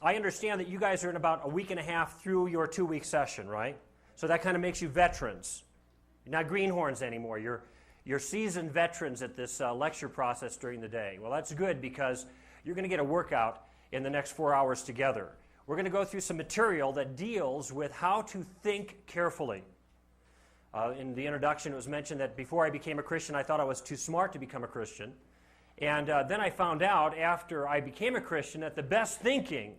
I understand that you guys are in about a week and a half through your 2-week session, right? So that kind of makes you veterans. You're not greenhorns anymore. You're seasoned veterans at this lecture process during the day. Well, that's good because you're going to get a workout in the next 4 hours together. We're going to go through some material that deals with how to think carefully. In the introduction, it was mentioned that before I became a Christian, I thought I was too smart to become a Christian. And then I found out after I became a Christian that the best thinking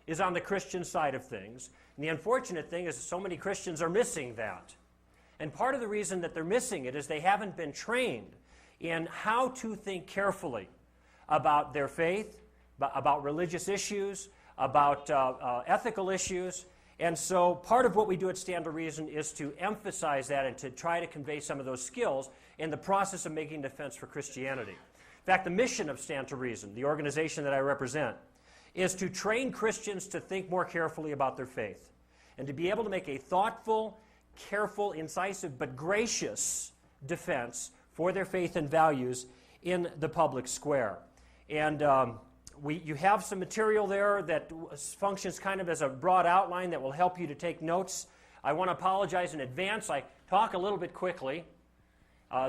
is on the Christian side of things. And the unfortunate thing is so many Christians are missing that. And part of the reason that they're missing it is they haven't been trained in how to think carefully about their faith, about religious issues, about ethical issues. And so part of what we do at Stand to Reason is to emphasize that and to try to convey some of those skills in the process of making defense for Christianity. In fact, the mission of Stand to Reason, the organization that I represent, is to train Christians to think more carefully about their faith and to be able to make a thoughtful, careful, incisive, but gracious defense for their faith and values in the public square. And you have some material there that functions kind of as a broad outline that will help you to take notes. I want to apologize in advance. I talk a little bit quickly.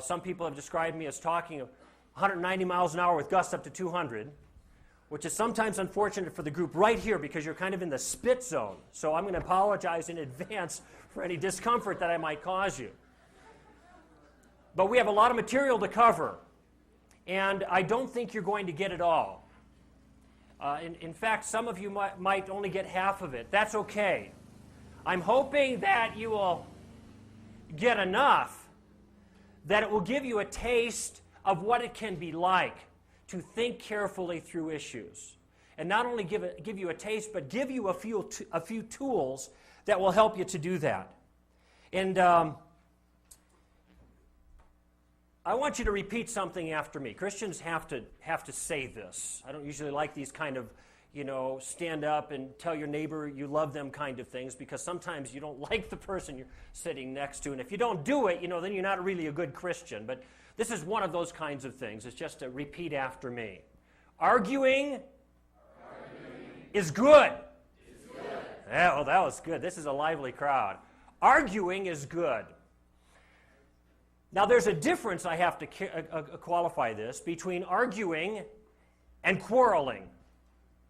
Some people have described me as talking 190 miles an hour with gusts up to 200, which is sometimes unfortunate for the group right here because you're kind of in the spit zone. So I'm going to apologize in advance for any discomfort that I might cause you. But we have a lot of material to cover, and I don't think you're going to get it all. In fact, some of you might only get half of it. That's okay. I'm hoping that you will get enough that it will give you a taste of what it can be like to think carefully through issues. And not only give you a taste, but give you a few tools that will help you to do that. And I want you to repeat something after me. Christians have to say this. I don't usually like these kind of, stand up and tell your neighbor you love them kind of things, because sometimes you don't like the person you're sitting next to. And if you don't do it, then you're not really a good Christian. But this is one of those kinds of things. It's just to repeat after me. Arguing is good. Yeah, well, that was good. This is a lively crowd. Arguing is good. Now, there's a difference, I have to qualify this, between arguing and quarreling.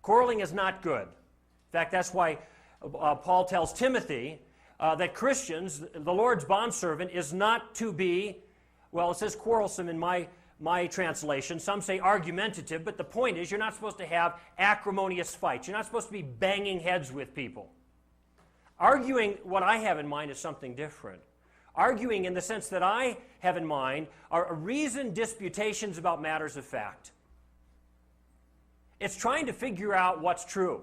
Quarreling is not good. In fact, that's why Paul tells Timothy that Christians, the Lord's bondservant, is not to be, well, it says quarrelsome in my translation. Some say argumentative, but the point is you're not supposed to have acrimonious fights. You're not supposed to be banging heads with people. Arguing, what I have in mind, is something different. Arguing, in the sense that I have in mind, are reasoned disputations about matters of fact. It's trying to figure out what's true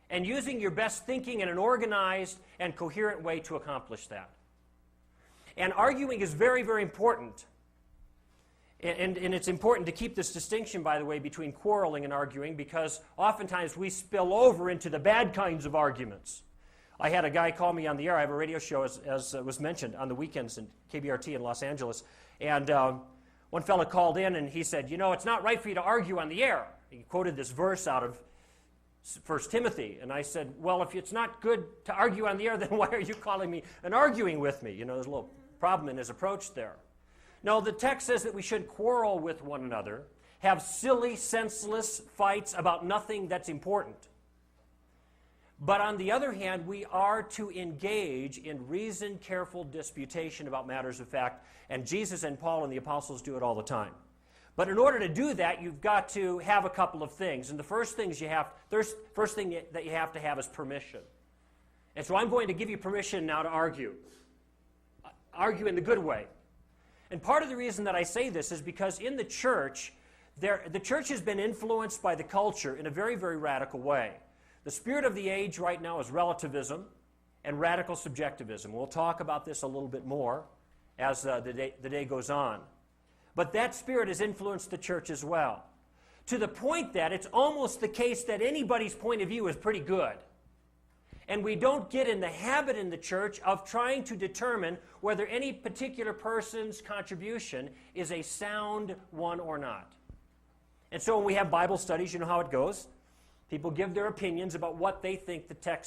and using your best thinking in an organized and coherent way to accomplish that. And arguing is very, very important. And it's important to keep this distinction, by the way, between quarreling and arguing, because oftentimes we spill over into the bad kinds of arguments. I had a guy call me on the air. I have a radio show, as was mentioned, on the weekends in KBRT in Los Angeles. And one fellow called in and he said, it's not right for you to argue on the air. He quoted this verse out of 1 Timothy. And I said, well, if it's not good to argue on the air, then why are you calling me and arguing with me? There's a little problem in his approach there. No, the text says that we should quarrel with one another, have silly, senseless fights about nothing that's important. But on the other hand, we are to engage in reasoned, careful disputation about matters of fact, and Jesus and Paul and the apostles do it all the time. But in order to do that, you've got to have a couple of things. And the first thing that you have to have is permission. And so I'm going to give you permission now to argue. Argue in the good way. And part of the reason that I say this is because in the church, the church has been influenced by the culture in a very, very radical way. The spirit of the age right now is relativism and radical subjectivism. We'll talk about this a little bit more as the day goes on. But that spirit has influenced the church as well, to the point that it's almost the case that anybody's point of view is pretty good. And we don't get in the habit in the church of trying to determine whether any particular person's contribution is a sound one or not. And so when we have Bible studies, you know how it goes. People give their opinions about what they think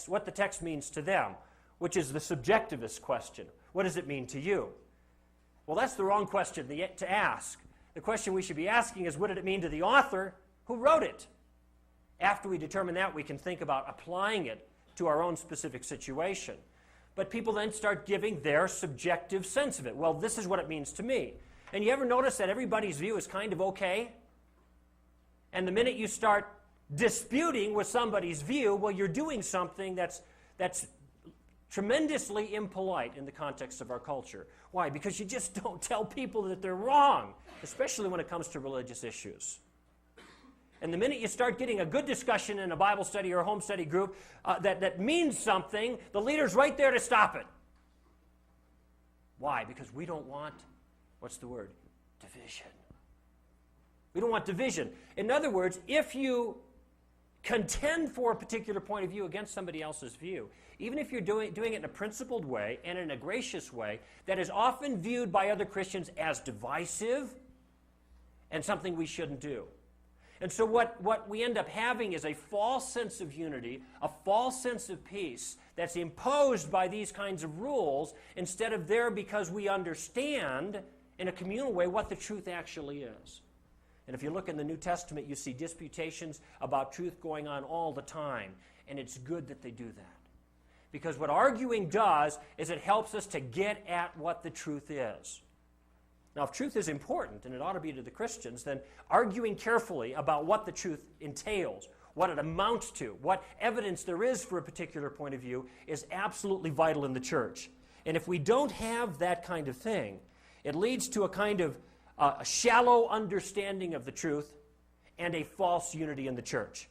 what the text means to them, which is the subjectivist question. What does it mean to you? Well, that's the wrong question to ask. The question we should be asking is, what did it mean to the author who wrote it? After we determine that, we can think about applying it to our own specific situation. But people then start giving their subjective sense of it. Well, this is what it means to me. And you ever notice that everybody's view is kind of okay? And the minute you start disputing with somebody's view, well, you're doing something that's tremendously impolite in the context of our culture. Why? Because you just don't tell people that they're wrong, especially when it comes to religious issues. And the minute you start getting a good discussion in a Bible study or a home study group that means something, the leader's right there to stop it. Why? Because we don't want, what's the word? Division. We don't want division. In other words, if you contend for a particular point of view against somebody else's view, even if you're doing it in a principled way and in a gracious way, that is often viewed by other Christians as divisive and something we shouldn't do. And so what we end up having is a false sense of unity, a false sense of peace that's imposed by these kinds of rules instead of there because we understand in a communal way what the truth actually is. And if you look in the New Testament, you see disputations about truth going on all the time. And it's good that they do that. Because what arguing does is it helps us to get at what the truth is. Now, if truth is important, and it ought to be to the Christians, then arguing carefully about what the truth entails, what it amounts to, what evidence there is for a particular point of view is absolutely vital in the church. And if we don't have that kind of thing, it leads to a kind of a shallow understanding of the truth and a false unity in the church.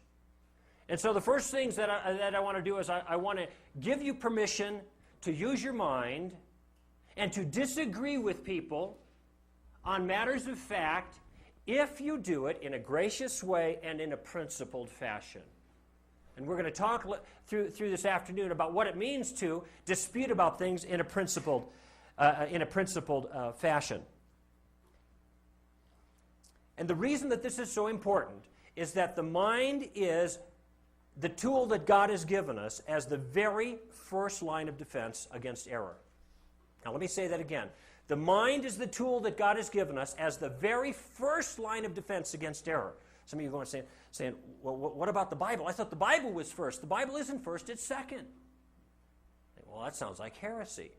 And so the first things that I want to do is I want to give you permission to use your mind and to disagree with people on matters of fact if you do it in a gracious way and in a principled fashion. And we're going to talk through this afternoon about what it means to dispute about things in a principled fashion. And the reason that this is so important is that the mind is the tool that God has given us as the very first line of defense against error. Now let me say that again. The mind is the tool that God has given us as the very first line of defense against error. Some of you are going to saying, well, what about the Bible? I thought the Bible was first. The Bible isn't first, it's second. Well, that sounds like heresy.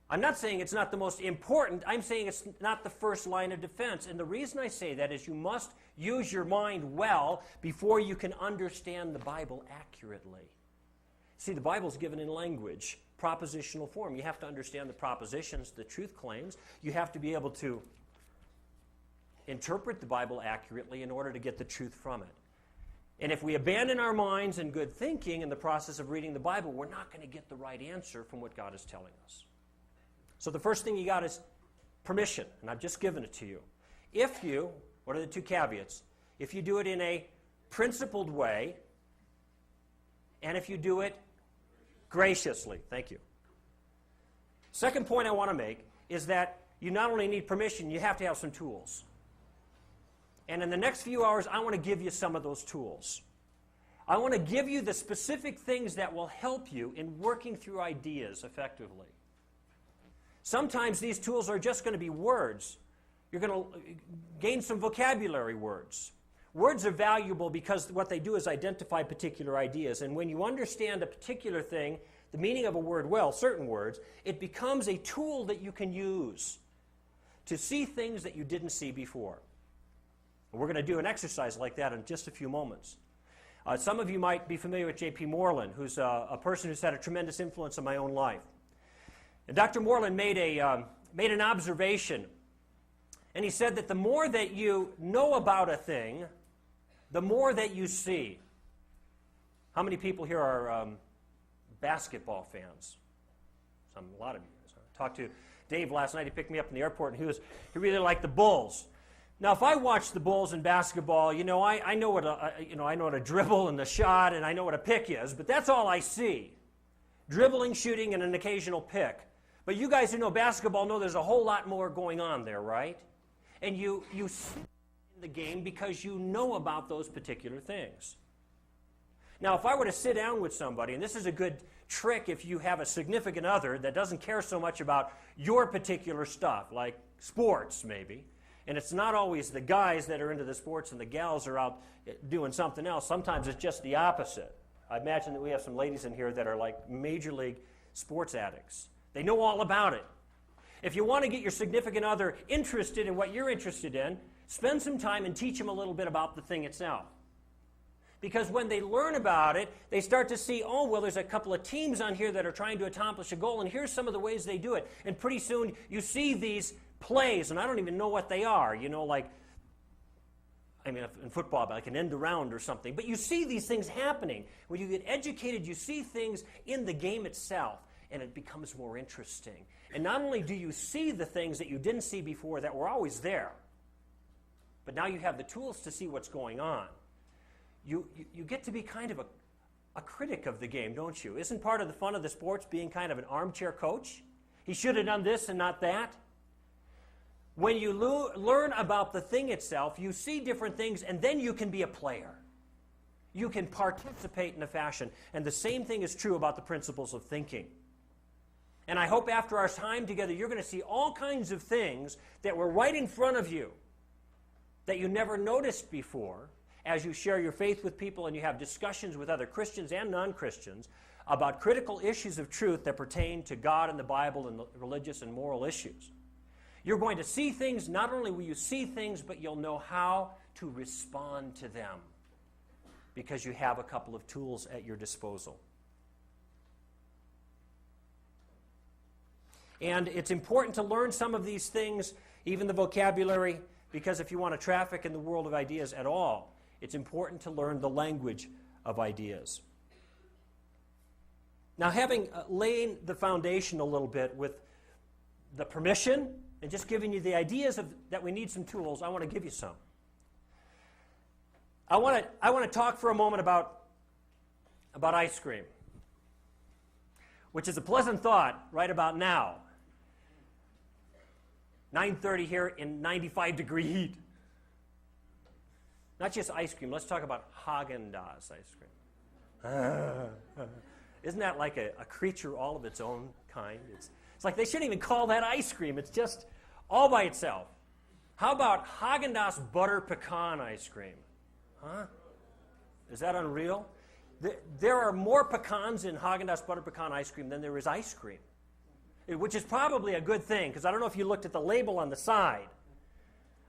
I'm not saying it's not the most important. I'm saying it's not the first line of defense. And the reason I say that is you must use your mind well before you can understand the Bible accurately. See, the Bible's given in language, propositional form. You have to understand the propositions, the truth claims. You have to be able to interpret the Bible accurately in order to get the truth from it. And if we abandon our minds and good thinking in the process of reading the Bible, we're not going to get the right answer from what God is telling us. So the first thing you got is permission, and I've just given it to you. If you, what are the two caveats? If you do it in a principled way, and if you do it graciously. Thank you. Second point I want to make is that you not only need permission, you have to have some tools. And in the next few hours, I want to give you some of those tools. I want to give you the specific things that will help you in working through ideas effectively. Sometimes these tools are just going to be words. You're going to gain some vocabulary words. Words are valuable because what they do is identify particular ideas. And when you understand a particular thing, the meaning of a word well, certain words, it becomes a tool that you can use to see things that you didn't see before. And we're going to do an exercise like that in just a few moments. Some of you might be familiar with J.P. Moreland, who's a person who's had a tremendous influence on my own life. And Dr. Moreland made an observation, and he said that the more that you know about a thing, the more that you see. How many people here are basketball fans? A lot of you. I talked to Dave last night. He picked me up in the airport, and he really liked the Bulls. Now, if I watch the Bulls in basketball, I know what a dribble and a shot, and I know what a pick is, but that's all I see. Dribbling, shooting, and an occasional pick. But you guys who know basketball know there's a whole lot more going on there, right? And you see in the game because you know about those particular things. Now, if I were to sit down with somebody, and this is a good trick if you have a significant other that doesn't care so much about your particular stuff, like sports maybe, and it's not always the guys that are into the sports and the gals are out doing something else. Sometimes it's just the opposite. I imagine that we have some ladies in here that are like major league sports addicts. They know all about it. If you want to get your significant other interested in what you're interested in, spend some time and teach them a little bit about the thing itself. Because when they learn about it, they start to see, oh, well, there's a couple of teams on here that are trying to accomplish a goal, and here's some of the ways they do it. And pretty soon you see these plays, and I don't even know what they are, like, I mean, in football, like an end around or something. But you see these things happening. When you get educated, you see things in the game itself, and it becomes more interesting. And not only do you see the things that you didn't see before that were always there, but now you have the tools to see what's going on. You get to be kind of a critic of the game, don't you? Isn't part of the fun of the sports being kind of an armchair coach? He should have done this and not that. When you learn about the thing itself, you see different things, and then you can be a player. You can participate in a fashion. And the same thing is true about the principles of thinking. And I hope after our time together, you're going to see all kinds of things that were right in front of you that you never noticed before as you share your faith with people and you have discussions with other Christians and non-Christians about critical issues of truth that pertain to God and the Bible and the religious and moral issues. You're going to see things, not only will you see things, but you'll know how to respond to them because you have a couple of tools at your disposal. And it's important to learn some of these things, even the vocabulary, because if you want to traffic in the world of ideas at all, it's important to learn the language of ideas. Now, having laid the foundation a little bit with the permission and just giving you the ideas that we need some tools, I want to give you some. I want to talk for a moment about ice cream, which is a pleasant thought right about now. 9:30 here in 95-degree heat. Not just ice cream. Let's talk about Haagen-Dazs ice cream. Isn't that like a creature all of its own kind? It's like they shouldn't even call that ice cream. It's just all by itself. How about Haagen-Dazs butter pecan ice cream? Huh? Is that unreal? There are more pecans in Haagen-Dazs butter pecan ice cream than there is ice cream, which is probably a good thing, because I don't know if you looked at the label on the side,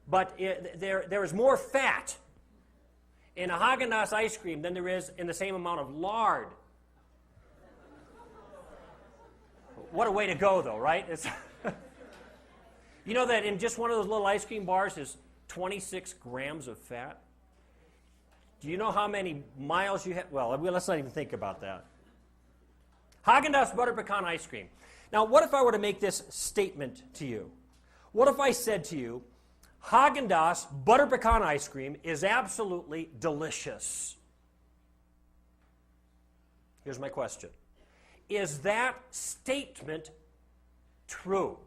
but there is more fat in a Haagen-Dazs ice cream than there is in the same amount of lard. What a way to go, though, right? You know that in just one of those little ice cream bars is 26 grams of fat? Do you know how many miles you have? Well, let's not even think about that. Haagen-Dazs butter pecan ice cream. Now, what if I were to make this statement to you? What if I said to you, Haagen-Dazs butter pecan ice cream is absolutely delicious? Here's my question. Is that statement true?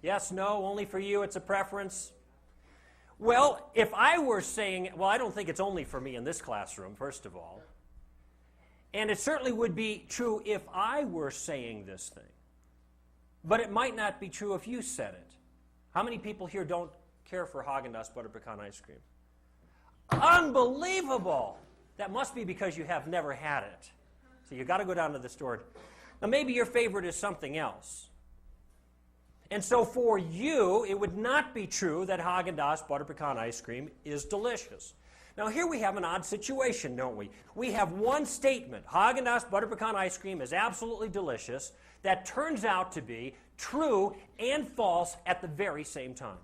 Yes, no, only for you, it's a preference. Well, if I were saying, well, I don't think it's only for me in this classroom, first of all. And it certainly would be true if I were saying this thing. But it might not be true if you said it. How many people here don't care for Haagen-Dazs butter pecan ice cream? Unbelievable! That must be because you have never had it. So you've got to go down to the store. Now, maybe your favorite is something else. And so for you, it would not be true that Haagen-Dazs butter pecan ice cream is delicious. Now, here we have an odd situation, don't we? We have one statement, Haagen-Dazs butter pecan ice cream is absolutely delicious, that turns out to be true and false at the very same time.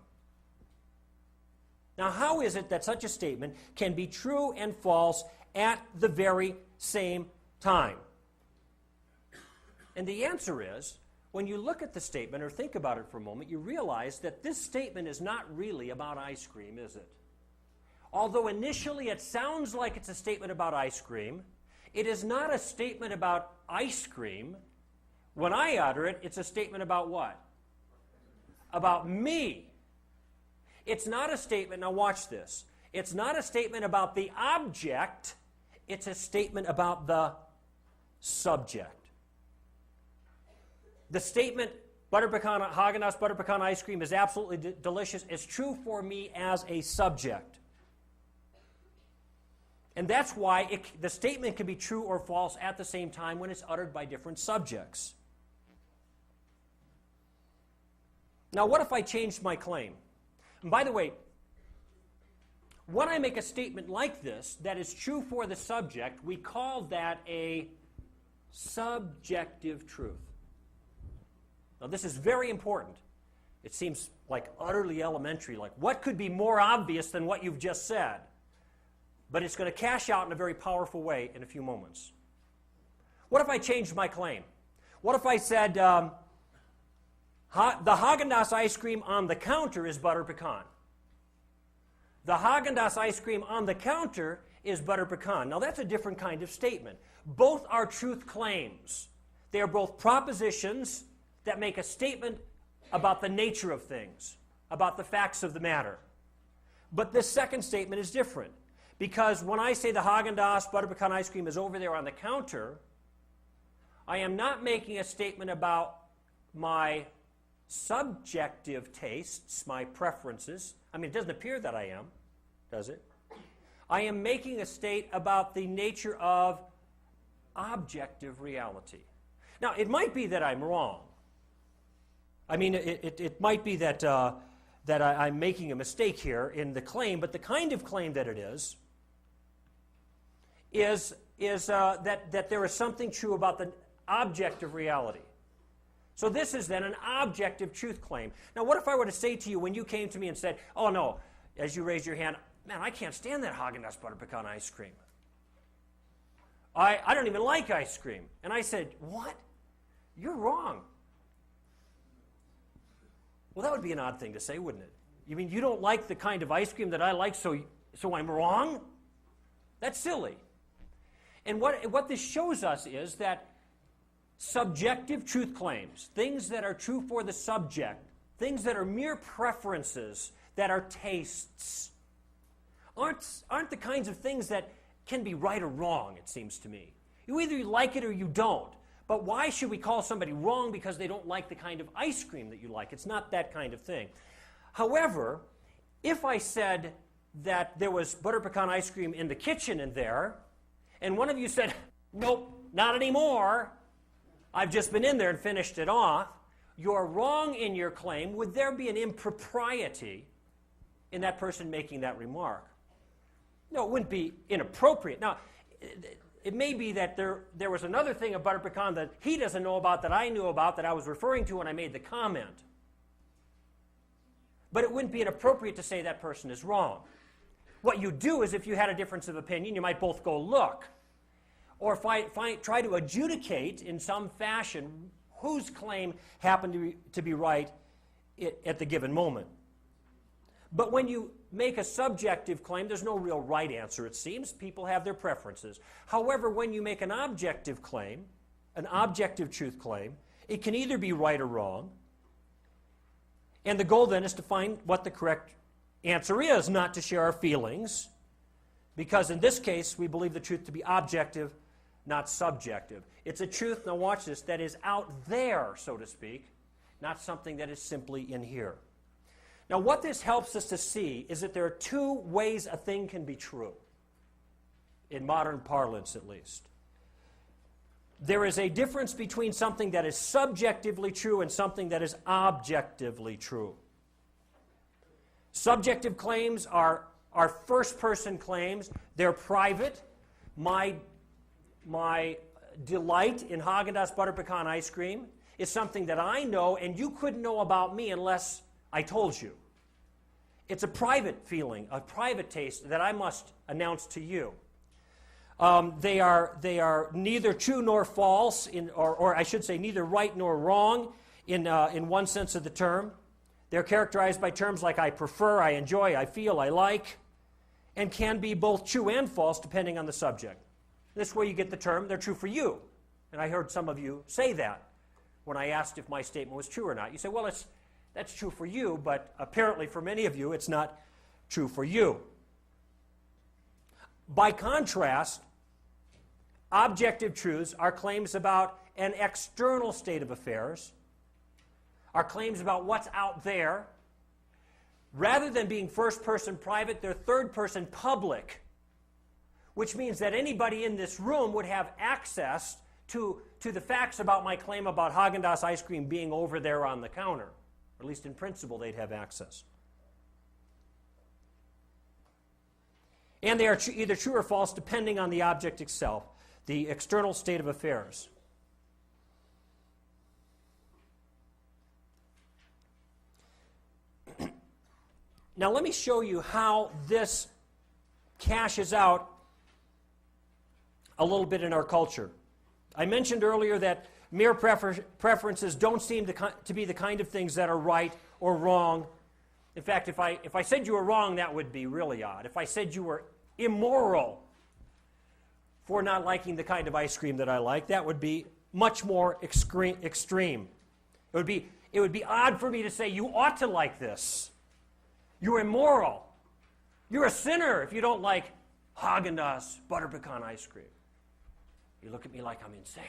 Now, how is it that such a statement can be true and false at the very same time? And the answer is, when you look at the statement or think about it for a moment, you realize that this statement is not really about ice cream, is it? Although initially it sounds like it's a statement about ice cream, it is not a statement about ice cream. When I utter it, it's a statement about what? About me. It's not a statement, now watch this. It's not a statement about the object, it's a statement about the subject. The statement, Haagen-Dazs butter pecan ice cream is absolutely delicious, is true for me as a subject. And that's why the statement can be true or false at the same time when it's uttered by different subjects. Now, what if I changed my claim? And by the way, when I make a statement like this that is true for the subject, we call that a subjective truth. Now, this is very important. It seems like utterly elementary, like what could be more obvious than what you've just said? But it's going to cash out in a very powerful way in a few moments. What if I changed my claim? What if I said, the Haagen-Dazs ice cream on the counter is butter pecan? The Haagen-Dazs ice cream on the counter is butter pecan. Now that's a different kind of statement. Both are truth claims. They are both propositions that make a statement about the nature of things, about the facts of the matter. But this second statement is different. Because when I say the Haagen-Dazs butter pecan ice cream is over there on the counter, I am not making a statement about my subjective tastes, my preferences. I mean, it doesn't appear that I am, does it? I am making a state about the nature of objective reality. Now, it might be that I'm wrong. I mean, it might be that, I'm making a mistake here in the claim, but the kind of claim that it is that there is something true about the object of reality. So this is then an objective truth claim. Now, what if I were to say to you when you came to me and said, oh no, as you raised your hand, man, I can't stand that Haagen-Dazs butter pecan ice cream. I don't even like ice cream. And I said, what? You're wrong. Well, that would be an odd thing to say, wouldn't it? You mean you don't like the kind of ice cream that I like, so I'm wrong? That's silly. And what this shows us is that subjective truth claims, things that are true for the subject, things that are mere preferences, that are tastes, aren't the kinds of things that can be right or wrong, it seems to me. You either like it or you don't. But why should we call somebody wrong because they don't like the kind of ice cream that you like? It's not that kind of thing. However, if I said that there was butter pecan ice cream in the kitchen in there, and one of you said, nope, not anymore, I've just been in there and finished it off, you're wrong in your claim. Would there be an impropriety in that person making that remark? No, it wouldn't be inappropriate. Now, it may be that there was another thing of butter pecan that he doesn't know about that I knew about that I was referring to when I made the comment. But it wouldn't be inappropriate to say that person is wrong. What you do is if you had a difference of opinion, you might both go look. Or try to adjudicate in some fashion whose claim happened to be right at the given moment. But when you make a subjective claim, there's no real right answer, it seems. People have their preferences. However, when you make an objective claim, an objective truth claim, it can either be right or wrong. And the goal then is to find what the correct answer is, not to share our feelings. Because in this case, we believe the truth to be objective, not subjective. It's a truth, now watch this, that is out there, so to speak, not something that is simply in here. Now, what this helps us to see is that there are two ways a thing can be true, in modern parlance at least. There is a difference between something that is subjectively true and something that is objectively true. Subjective claims are first-person claims. They're private. My delight in Haagen-Dazs butter pecan ice cream is something that I know and you couldn't know about me unless I told you. It's a private feeling, a private taste that I must announce to you. They are neither true nor false, or I should say neither right nor wrong in one sense of the term. They're characterized by terms like I prefer, I enjoy, I feel, I like, and can be both true and false depending on the subject. This is where you get the term, they're true for you. And I heard some of you say that when I asked if my statement was true or not. You say, well, That's true for you, but apparently for many of you, it's not true for you. By contrast, objective truths are claims about an external state of affairs, are claims about what's out there. Rather than being first-person private, they're third-person public, which means that anybody in this room would have access to the facts about my claim about Haagen-Dazs ice cream being over there on the counter. Or at least in principle, they'd have access. And they are either true or false depending on the object itself, the external state of affairs. Now let me show you how this cashes out a little bit in our culture. I mentioned earlier that mere preferences don't seem to be the kind of things that are right or wrong. In fact, if I said you were wrong, that would be really odd. If I said you were immoral for not liking the kind of ice cream that I like, that would be much more extreme. It would be odd for me to say you ought to like this. You're immoral. You're a sinner if you don't like Haagen-Dazs butter pecan ice cream. You look at me like I'm insane.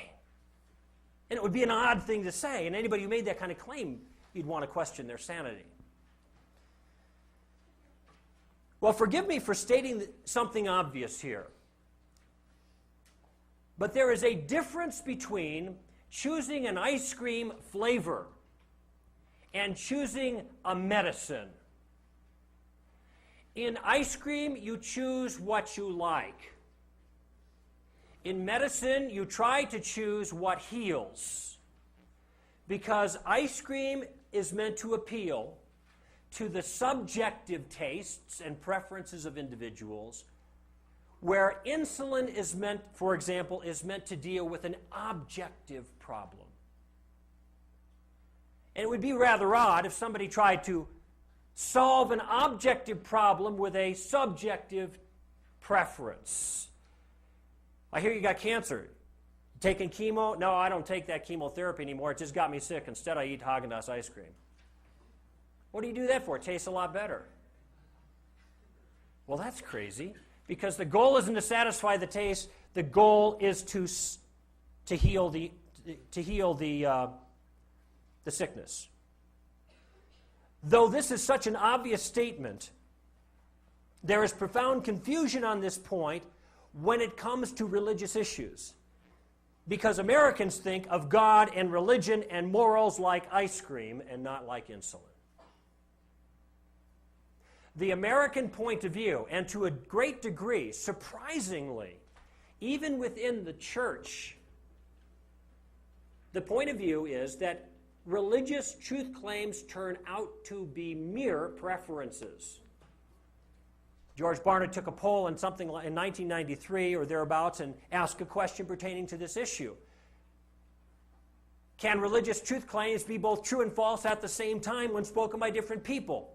And it would be an odd thing to say, and anybody who made that kind of claim, you'd want to question their sanity. Well, forgive me for stating something obvious here, but there is a difference between choosing an ice cream flavor and choosing a medicine. In ice cream, you choose what you like. In medicine, you try to choose what heals. Because ice cream is meant to appeal to the subjective tastes and preferences of individuals, where insulin is meant, for example, is meant to deal with an objective problem. And it would be rather odd if somebody tried to solve an objective problem with a subjective preference. I hear you got cancer. Taking chemo? No, I don't take that chemotherapy anymore. It just got me sick. Instead, I eat Haagen-Dazs ice cream. What do you do that for? It tastes a lot better. Well, that's crazy, because the goal isn't to satisfy the taste. The goal is to heal the sickness. Though this is such an obvious statement, there is profound confusion on this point when it comes to religious issues. Because Americans think of God and religion and morals like ice cream and not like insulin. The American point of view, and to a great degree, surprisingly, even within the church, the point of view is that religious truth claims turn out to be mere preferences. George Barna took a poll in something like in 1993 or thereabouts and asked a question pertaining to this issue. Can religious truth claims be both true and false at the same time when spoken by different people?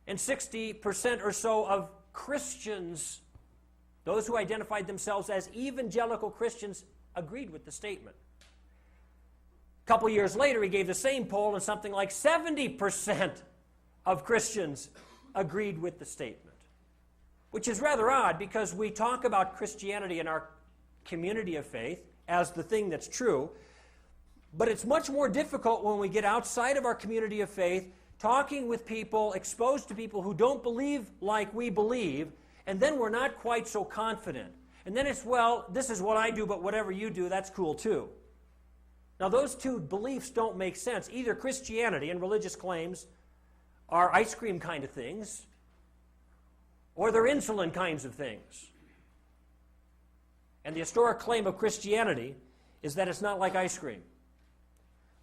And 60% or so of Christians, those who identified themselves as evangelical Christians, agreed with the statement. A couple years later, he gave the same poll, and something like 70% of Christians agreed with the statement. Which is rather odd, because we talk about Christianity in our community of faith as the thing that's true, but it's much more difficult when we get outside of our community of faith, talking with people, exposed to people who don't believe like we believe, and then we're not quite so confident. And then it's, well, this is what I do, but whatever you do, that's cool too. Now, those two beliefs don't make sense. Either Christianity and religious claims are ice cream kind of things, or they're insulin kinds of things. And the historic claim of Christianity is that it's not like ice cream,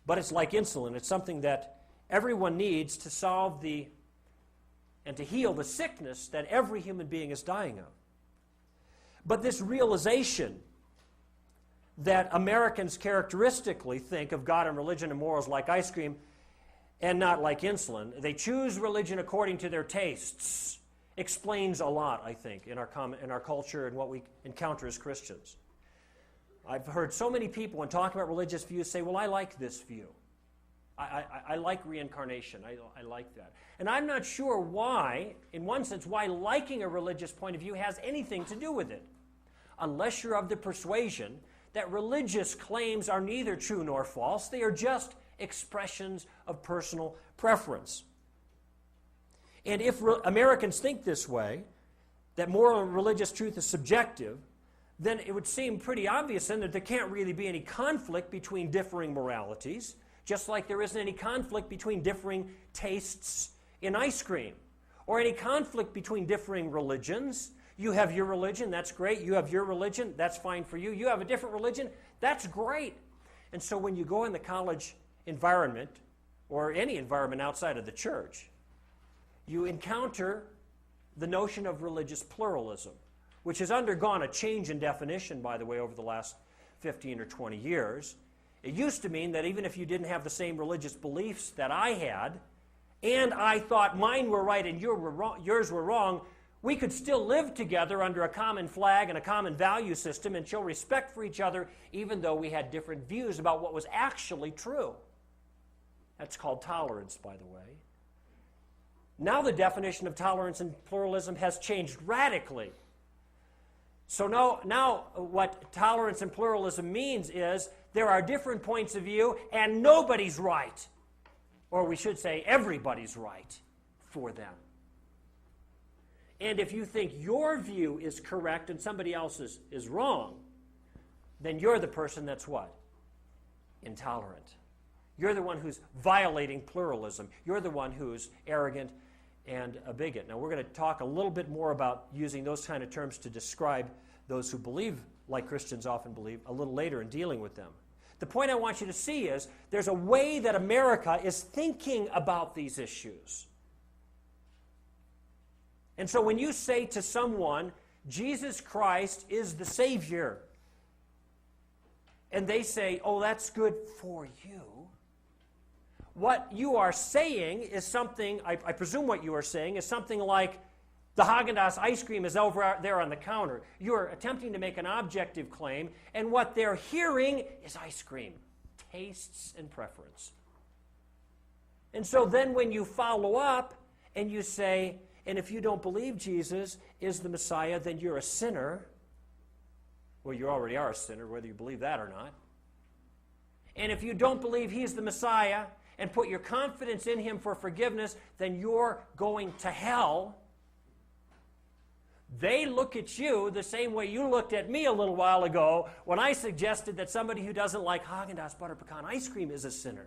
but it's like insulin. It's something that everyone needs to solve and to heal the sickness that every human being is dying of. But this realization that Americans characteristically think of God and religion and morals like ice cream and not like insulin, they choose religion according to their tastes, explains a lot, I think, in our culture and what we encounter as Christians. I've heard so many people, when talking about religious views, say, well, I like this view. I like reincarnation. I like that. And I'm not sure why, in one sense, why liking a religious point of view has anything to do with it. Unless you're of the persuasion that religious claims are neither true nor false. They are just expressions of personal preference. And if Americans think this way, that moral and religious truth is subjective, then it would seem pretty obvious then that there can't really be any conflict between differing moralities, just like there isn't any conflict between differing tastes in ice cream, or any conflict between differing religions. You have your religion, that's great. You have your religion, that's fine for you. You have a different religion, that's great. And so when you go in the college environment, or any environment outside of the church, you encounter the notion of religious pluralism, which has undergone a change in definition, by the way, over the last 15 or 20 years. It used to mean that even if you didn't have the same religious beliefs that I had, and I thought mine were right and yours were wrong, we could still live together under a common flag and a common value system and show respect for each other, even though we had different views about what was actually true. That's called tolerance, by the way. Now the definition of tolerance and pluralism has changed radically. So now what tolerance and pluralism means is there are different points of view and nobody's right. Or we should say everybody's right for them. And if you think your view is correct and somebody else's is wrong, then you're the person that's what? Intolerant. You're the one who's violating pluralism. You're the one who's arrogant and a bigot. Now, we're going to talk a little bit more about using those kind of terms to describe those who believe like Christians often believe a little later in dealing with them. The point I want you to see is there's a way that America is thinking about these issues. And so when you say to someone, Jesus Christ is the Savior, and they say, oh, that's good for you, what you are saying is something, I presume what you are saying is something like, the Haagen-Dazs ice cream is over there on the counter. You're attempting to make an objective claim, and what they're hearing is ice cream, tastes and preference. And so then when you follow up and you say, and if you don't believe Jesus is the Messiah, then you're a sinner. Well, you already are a sinner, whether you believe that or not. And if you don't believe he's the Messiah and put your confidence in him for forgiveness, then you're going to hell. They look at you the same way you looked at me a little while ago when I suggested that somebody who doesn't like Haagen-Dazs butter pecan ice cream is a sinner.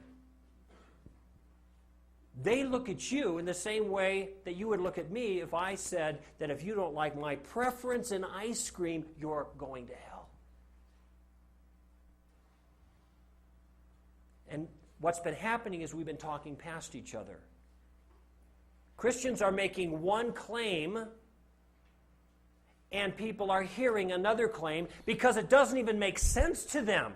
They look at you in the same way that you would look at me if I said that if you don't like my preference in ice cream, you're going to hell. And what's been happening is we've been talking past each other. Christians are making one claim, and people are hearing another claim because it doesn't even make sense to them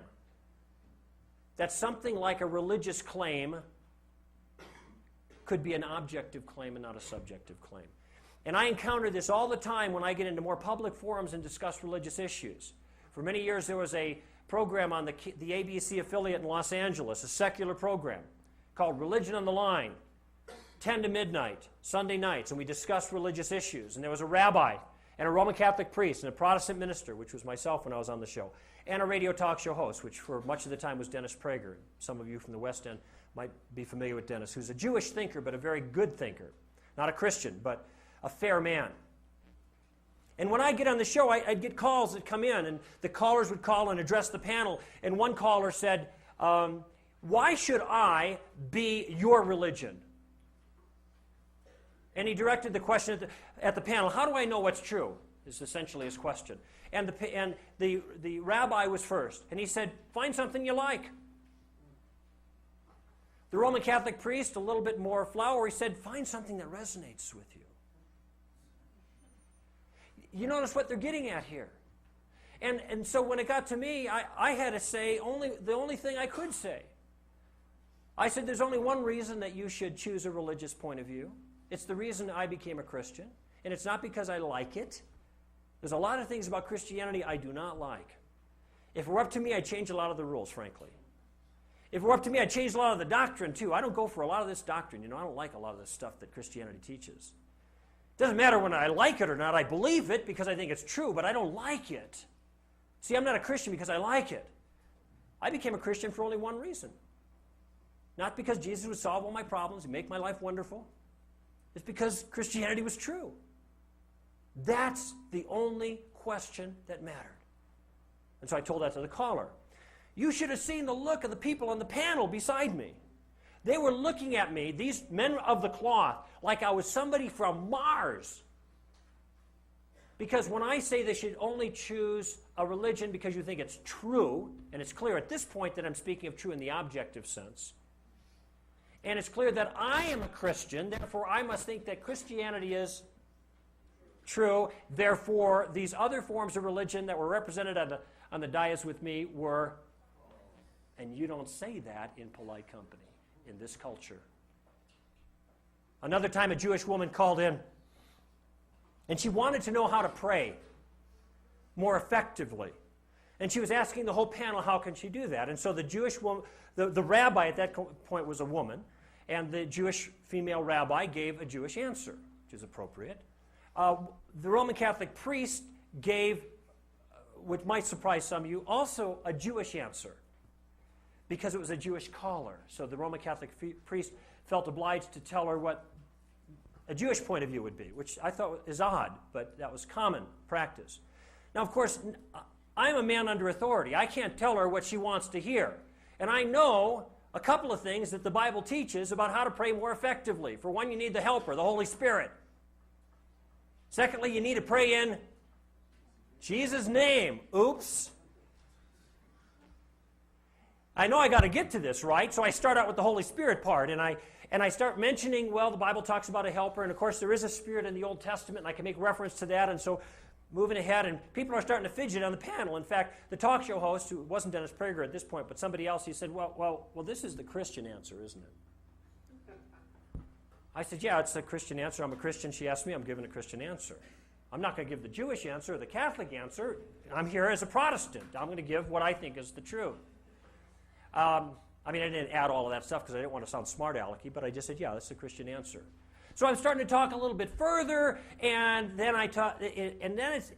that something like a religious claim could be an objective claim and not a subjective claim. And I encounter this all the time when I get into more public forums and discuss religious issues. For many years there was a program on the ABC affiliate in Los Angeles, a secular program called Religion on the Line, 10 to midnight, Sunday nights, and we discussed religious issues. And there was a rabbi and a Roman Catholic priest and a Protestant minister, which was myself when I was on the show, and a radio talk show host, which for much of the time was Dennis Prager. Some of you from the West End might be familiar with Dennis, who's a Jewish thinker, but a very good thinker. Not a Christian, but a fair man. And when I get on the show, I'd get calls that come in, and the callers would call and address the panel, and one caller said, why should I be your religion? And he directed the question at the panel, how do I know what's true? Is essentially his question. And the rabbi was first, and he said, find something you like. The Roman Catholic priest, a little bit more flowery, said, find something that resonates with you. You notice what they're getting at here. And so when it got to me, I had to say the only thing I could say. I said, there's only one reason that you should choose a religious point of view. It's the reason I became a Christian, and it's not because I like it. There's a lot of things about Christianity I do not like. If it were up to me, I'd change a lot of the rules, frankly. If it were up to me, I'd change a lot of the doctrine too. I don't go for a lot of this doctrine. I don't like a lot of this stuff that Christianity teaches. It doesn't matter when I like it or not. I believe it because I think it's true, but I don't like it. See, I'm not a Christian because I like it. I became a Christian for only one reason. Not because Jesus would solve all my problems and make my life wonderful. It's because Christianity was true. That's the only question that mattered. And so I told that to the caller. You should have seen the look of the people on the panel beside me. They were looking at me, these men of the cloth, like I was somebody from Mars. Because when I say they should only choose a religion because you think it's true, and it's clear at this point that I'm speaking of true in the objective sense, and it's clear that I am a Christian, therefore I must think that Christianity is true, therefore these other forms of religion that were represented on the dais with me were, and you don't say that in polite company in this culture. Another time a Jewish woman called in, and she wanted to know how to pray more effectively. And she was asking the whole panel, how can she do that? And so the Jewish woman, the rabbi at that point was a woman, and the Jewish female rabbi gave a Jewish answer, which is appropriate. The Roman Catholic priest gave, which might surprise some of you, also a Jewish answer, because it was a Jewish caller. So the Roman Catholic priest felt obliged to tell her what a Jewish point of view would be, which I thought is odd, but that was common practice. Now, of course, I'm a man under authority. I can't tell her what she wants to hear. And I know a couple of things that the Bible teaches about how to pray more effectively. For one, you need the helper, the Holy Spirit. Secondly, you need to pray in Jesus' name. Oops. I know I got to get to this, right? So I start out with the Holy Spirit part, and I start mentioning, well, the Bible talks about a helper, and of course there is a spirit in the Old Testament, and I can make reference to that, and so moving ahead, and people are starting to fidget on the panel. In fact, the talk show host, who wasn't Dennis Prager at this point, but somebody else, he said, well, this is the Christian answer, isn't it? I said, yeah, it's a Christian answer. I'm a Christian. She asked me, I'm giving a Christian answer. I'm not going to give the Jewish answer or the Catholic answer. I'm here as a Protestant. I'm going to give what I think is the truth. I didn't add all of that stuff because I didn't want to sound smart-alecky, but I just said, yeah, that's the Christian answer. So I'm starting to talk a little bit further, and then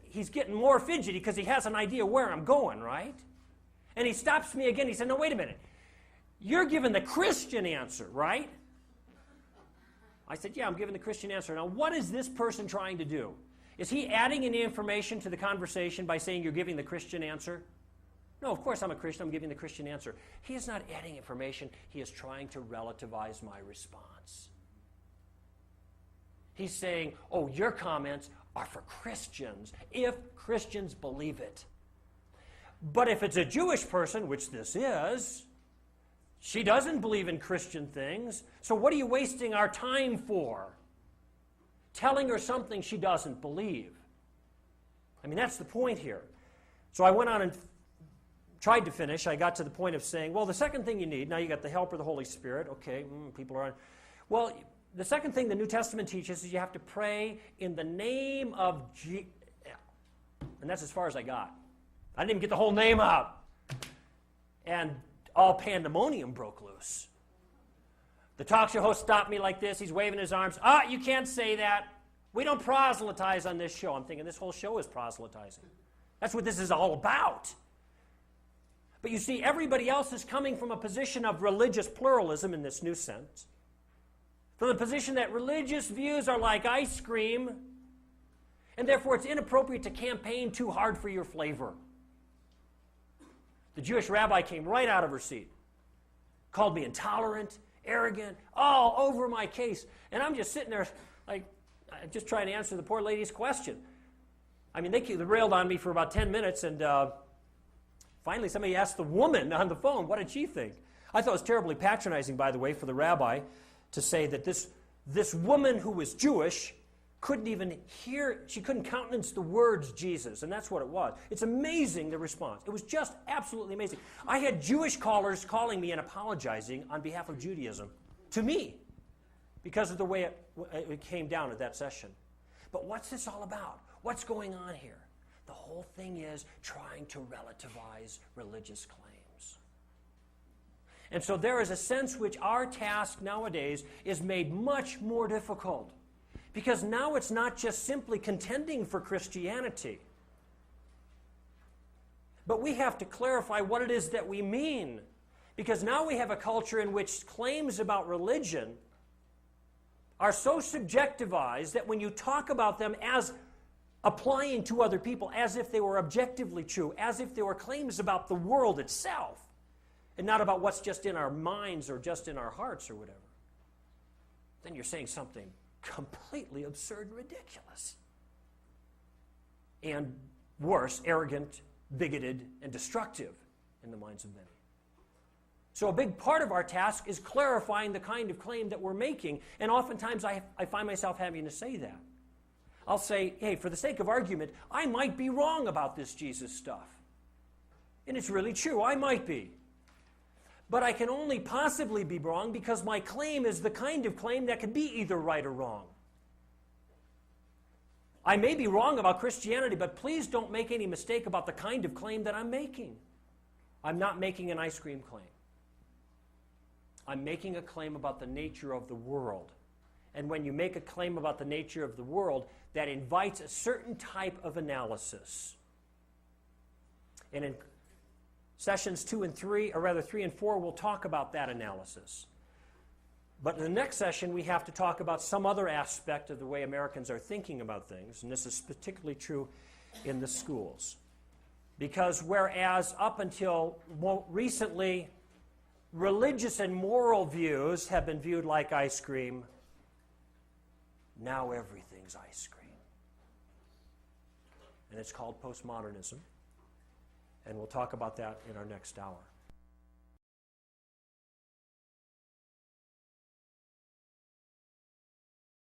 he's getting more fidgety because he has an idea where I'm going, right? And he stops me again. He said, no, wait a minute. You're giving the Christian answer, right? I said, yeah, I'm giving the Christian answer. Now, what is this person trying to do? Is he adding any information to the conversation by saying you're giving the Christian answer? No, of course I'm a Christian. I'm giving the Christian answer. He is not adding information. He is trying to relativize my response. He's saying, oh, your comments are for Christians, if Christians believe it. But if it's a Jewish person, which this is, she doesn't believe in Christian things, so what are you wasting our time for? Telling her something she doesn't believe. That's the point here. So I went on and tried to finish. I got to the point of saying, well, the second thing you need, now you got the helper, the Holy Spirit. Okay, people are on. Well, the second thing the New Testament teaches is you have to pray in the name of Jesus. And that's as far as I got. I didn't even get the whole name out. And all pandemonium broke loose. The talk show host stopped me like this. He's waving his arms. You can't say that. We don't proselytize on this show. I'm thinking this whole show is proselytizing. That's what this is all about. But you see, everybody else is coming from a position of religious pluralism in this new sense. From the position that religious views are like ice cream, and therefore it's inappropriate to campaign too hard for your flavor. The Jewish rabbi came right out of her seat, called me intolerant, arrogant, all over my case. And I'm just sitting there like, just trying to answer the poor lady's question. They railed on me for about 10 minutes, and finally somebody asked the woman on the phone, what did she think? I thought it was terribly patronizing, by the way, for the rabbi to say that this woman who was Jewish couldn't even hear, she couldn't countenance the words Jesus, and that's what it was. It's amazing, the response. It was just absolutely amazing. I had Jewish callers calling me and apologizing on behalf of Judaism to me because of the way it came down at that session. But what's this all about? What's going on here? The whole thing is trying to relativize religious claims. And so there is a sense which our task nowadays is made much more difficult. Because now it's not just simply contending for Christianity, but we have to clarify what it is that we mean. Because now we have a culture in which claims about religion are so subjectivized that when you talk about them as applying to other people, as if they were objectively true, as if they were claims about the world itself, and not about what's just in our minds or just in our hearts or whatever, then you're saying something completely absurd and ridiculous. And worse, arrogant, bigoted, and destructive in the minds of many. So a big part of our task is clarifying the kind of claim that we're making, and oftentimes I find myself having to say that. I'll say, hey, for the sake of argument, I might be wrong about this Jesus stuff. And it's really true, I might be. But I can only possibly be wrong because my claim is the kind of claim that can be either right or wrong. I may be wrong about Christianity, but please don't make any mistake about the kind of claim that I'm making. I'm not making an ice cream claim. I'm making a claim about the nature of the world. And when you make a claim about the nature of the world, that invites a certain type of analysis. And in sessions 2 and 3, or rather 3 and 4, we'll talk about that analysis. But in the next session, we have to talk about some other aspect of the way Americans are thinking about things, and this is particularly true in the schools. Because whereas up until recently, religious and moral views have been viewed like ice cream, now everything's ice cream. And it's called postmodernism. And we'll talk about that in our next hour.